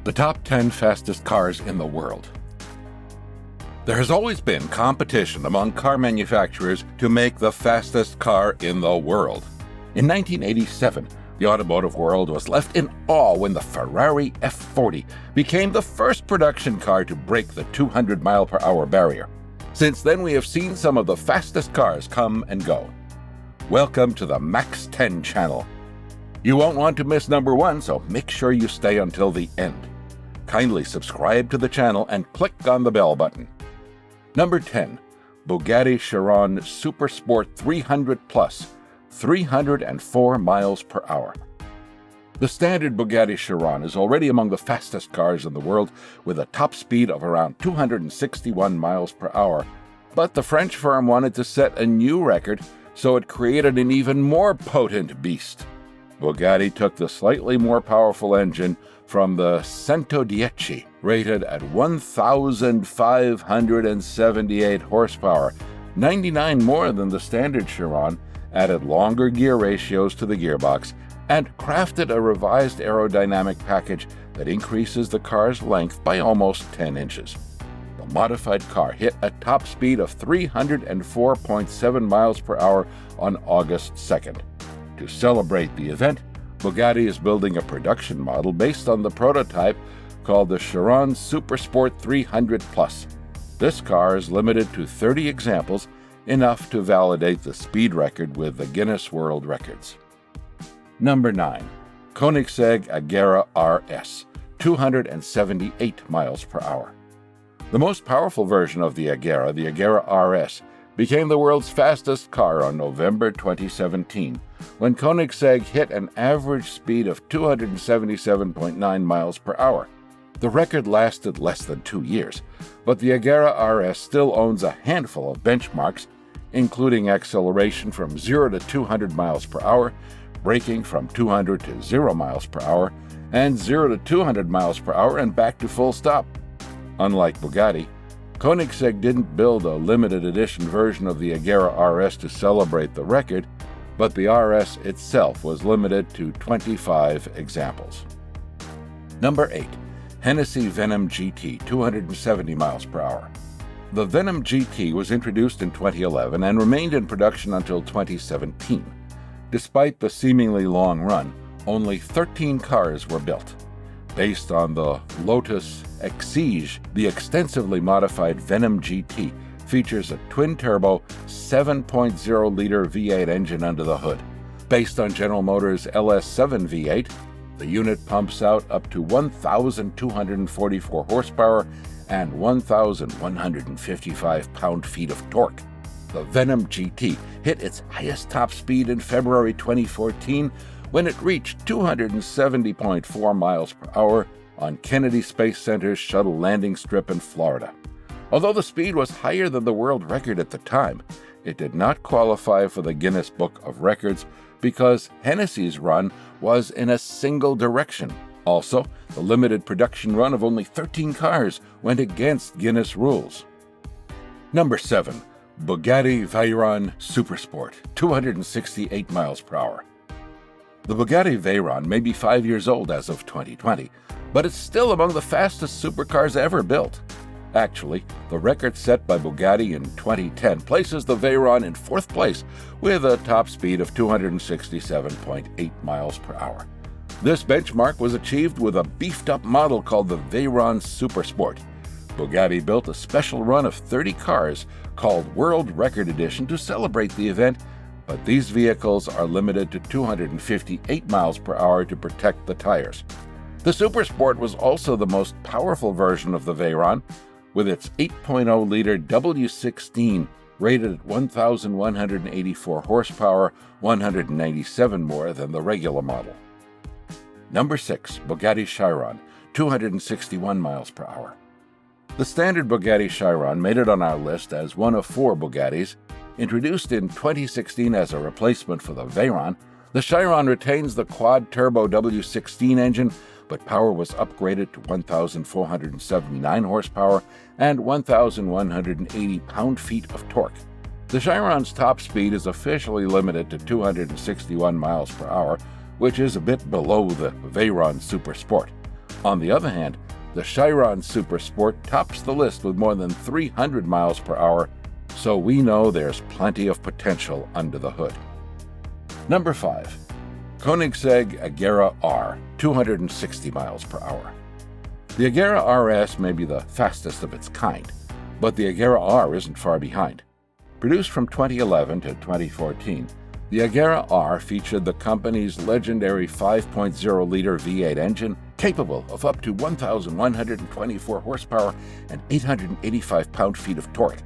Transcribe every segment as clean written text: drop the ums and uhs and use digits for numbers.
The top 10 fastest cars in the world. There has always been competition among car manufacturers to make the fastest car in the world. In 1987, the automotive world was left in awe when the Ferrari F40 became the first production car to break the 200-mile-per-hour barrier. Since then, we have seen some of the fastest cars come and go. Welcome to the Max 10 channel. You won't want to miss number 1, so make sure you stay until the end. Kindly subscribe to the channel and click on the bell button. Number 10. Bugatti Chiron Supersport 300 Plus, 304 miles per hour. The standard Bugatti Chiron is already among the fastest cars in the world with a top speed of around 261 miles per hour. But the French firm wanted to set a new record, so it created an even more potent beast. Bugatti took the slightly more powerful engine from the 110, rated at 1,578 horsepower, 99 more than the standard Chiron, added longer gear ratios to the gearbox, and crafted a revised aerodynamic package that increases the car's length by almost 10 inches. The modified car hit a top speed of 304.7 miles per hour on August 2nd. To celebrate the event, Bugatti is building a production model based on the prototype called the Chiron Supersport 300 Plus. This car is limited to 30 examples, enough to validate the speed record with the Guinness World Records. Number 9. Koenigsegg Agera RS, 278 miles per hour. The most powerful version of the Agera RS, became the world's fastest car on November 2017, when Koenigsegg hit an average speed of 277.9 miles per hour. The record lasted less than 2 years, but the Agera RS still owns a handful of benchmarks, including acceleration from 0 to 200 miles per hour, braking from 200 to 0 miles per hour, and 0 to 200 miles per hour and back to full stop. Unlike Bugatti, Koenigsegg didn't build a limited edition version of the Agera RS to celebrate the record, but the RS itself was limited to 25 examples. Number 8. Hennessy Venom GT, 270 miles per hour. The Venom GT was introduced in 2011 and remained in production until 2017. Despite the seemingly long run, only 13 cars were built. Based on the Lotus Exige, the extensively modified Venom GT features a twin-turbo 7.0-liter V8 engine under the hood. Based on General Motors' LS7 V8, the unit pumps out up to 1,244 horsepower and 1,155 pound-feet of torque. The Venom GT hit its highest top speed in February 2014 when it reached 270.4 miles per hour on Kennedy Space Center's shuttle landing strip in Florida. Although the speed was higher than the world record at the time, it did not qualify for the Guinness Book of Records because Hennessy's run was in a single direction. Also, the limited production run of only 13 cars went against Guinness rules. Number 7. Bugatti Veyron Supersport, 268 miles per hour. The Bugatti Veyron may be 5 years old as of 2020, but it's still among the fastest supercars ever built. Actually, the record set by Bugatti in 2010 places the Veyron in 4th place with a top speed of 267.8 miles per hour. This benchmark was achieved with a beefed-up model called the Veyron Supersport. Bugatti built a special run of 30 cars called World Record Edition to celebrate the event, but these vehicles are limited to 258 miles per hour to protect the tires. The Supersport was also the most powerful version of the Veyron, with its 8.0-liter W16 rated at 1,184 horsepower, 197 more than the regular model. Number 6. Bugatti Chiron, 261 miles per hour. The standard Bugatti Chiron made it on our list as one of 4 Bugattis. Introduced in 2016 as a replacement for the Veyron, the Chiron retains the quad-turbo W16 engine, but power was upgraded to 1,479 horsepower and 1,180 pound-feet of torque. The Chiron's top speed is officially limited to 261 miles per hour, which is a bit below the Veyron Supersport. On the other hand, the Chiron Super Sport tops the list with more than 300 miles per hour, so we know there's plenty of potential under the hood. Number 5. Koenigsegg Agera R, 260 miles per hour. The Agera RS may be the fastest of its kind, but the Agera R isn't far behind. Produced from 2011 to 2014, the Agera R featured the company's legendary 5.0-liter V8 engine capable of up to 1,124 horsepower and 885 pound-feet of torque.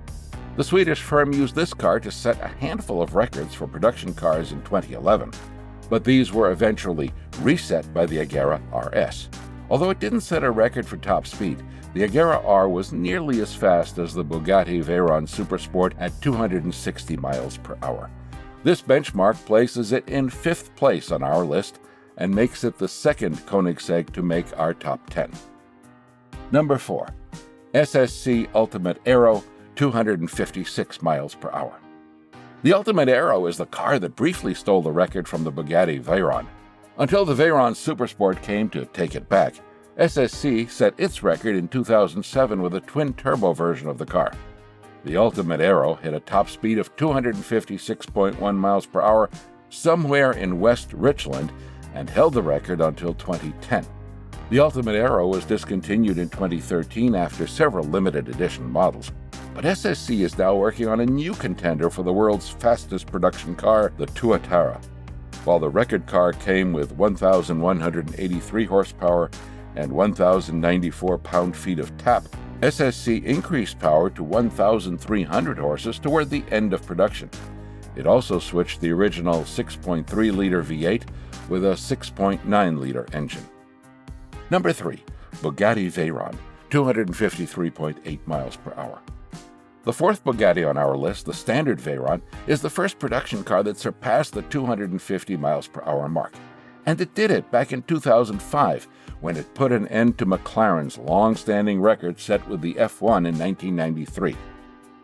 The Swedish firm used this car to set a handful of records for production cars in 2011, but these were eventually reset by the Agera RS. Although it didn't set a record for top speed, the Agera R was nearly as fast as the Bugatti Veyron Supersport at 260 miles per hour. This benchmark places it in 5th place on our list and makes it the second Koenigsegg to make our top 10. Number 4. SSC Ultimate Aero, 256 miles per hour. The Ultimate Aero is the car that briefly stole the record from the Bugatti Veyron. Until the Veyron Supersport came to take it back, SSC set its record in 2007 with a twin-turbo version of the car. The Ultimate Aero hit a top speed of 256.1 miles per hour somewhere in West Richland and held the record until 2010. The Ultimate Aero was discontinued in 2013 after several limited edition models, but SSC is now working on a new contender for the world's fastest production car, the Tuatara. While the record car came with 1,183 horsepower and 1,094 pound-feet of tap, SSC increased power to 1,300 horses toward the end of production. It also switched the original 6.3-liter V8 with a 6.9-liter engine. Number 3. Bugatti Veyron, 253.8 miles per hour. The 4th Bugatti on our list, the standard Veyron, is the first production car that surpassed the 250 miles per hour mark. And it did it back in 2005, when it put an end to McLaren's long-standing record set with the F1 in 1993.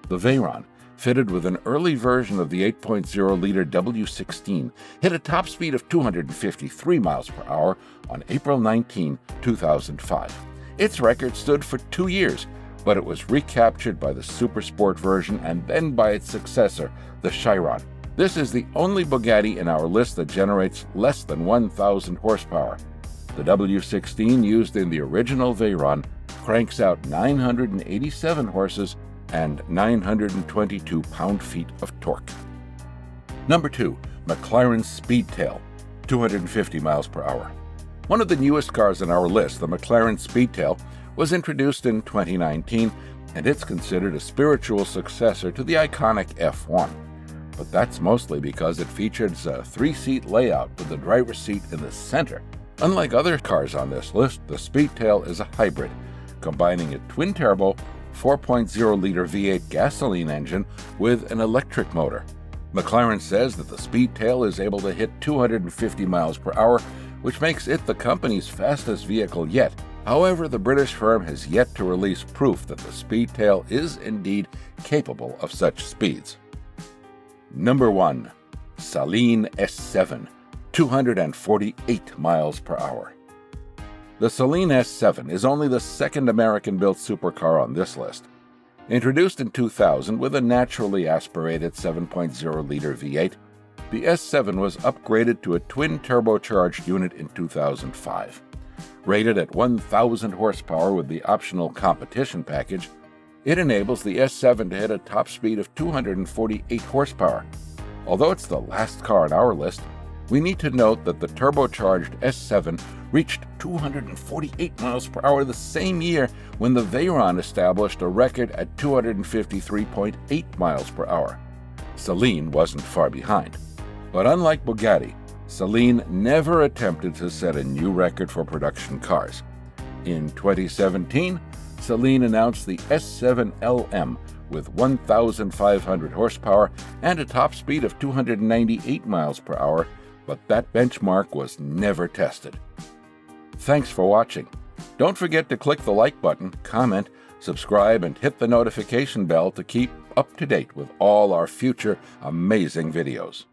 The Veyron, fitted with an early version of the 8.0-liter W16, hit a top speed of 253 miles per hour on April 19, 2005. Its record stood for 2 years, but it was recaptured by the Supersport version and then by its successor, the Chiron. This is the only Bugatti in our list that generates less than 1,000 horsepower. The W16 used in the original Veyron cranks out 987 horses and 922 pound-feet of torque. Number 2. McLaren Speedtail, 250 miles per hour. One of the newest cars on our list, the McLaren Speedtail, was introduced in 2019, and it's considered a spiritual successor to the iconic F1. But that's mostly because it features a 3-seat layout with the driver's seat in the center. Unlike other cars on this list, the Speedtail is a hybrid, combining a twin-turbo 4.0-liter V8 gasoline engine with an electric motor. McLaren says that the Speedtail is able to hit 250 miles per hour, which makes it the company's fastest vehicle yet. However, the British firm has yet to release proof that the Speedtail is indeed capable of such speeds. Number 1. Saline S7, 248 miles per hour. The Saline S7 is only the second American-built supercar on this list. Introduced in 2000 with a naturally aspirated 7.0-liter V8, the S7 was upgraded to a twin-turbocharged unit in 2005. Rated at 1,000 horsepower with the optional competition package, it enables the S7 to hit a top speed of 248 horsepower. Although it's the last car on our list, we need to note that the turbocharged S7 reached 248 miles per hour the same year when the Veyron established a record at 253.8 miles per hour. Saline wasn't far behind. But unlike Bugatti, Saline never attempted to set a new record for production cars. In 2017, Saline announced the S7 LM with 1,500 horsepower and a top speed of 298 miles per hour, but that benchmark was never tested. Thanks for watching. Don't forget to click the like button, comment, subscribe, and hit the notification bell to keep up to date with all our future amazing videos.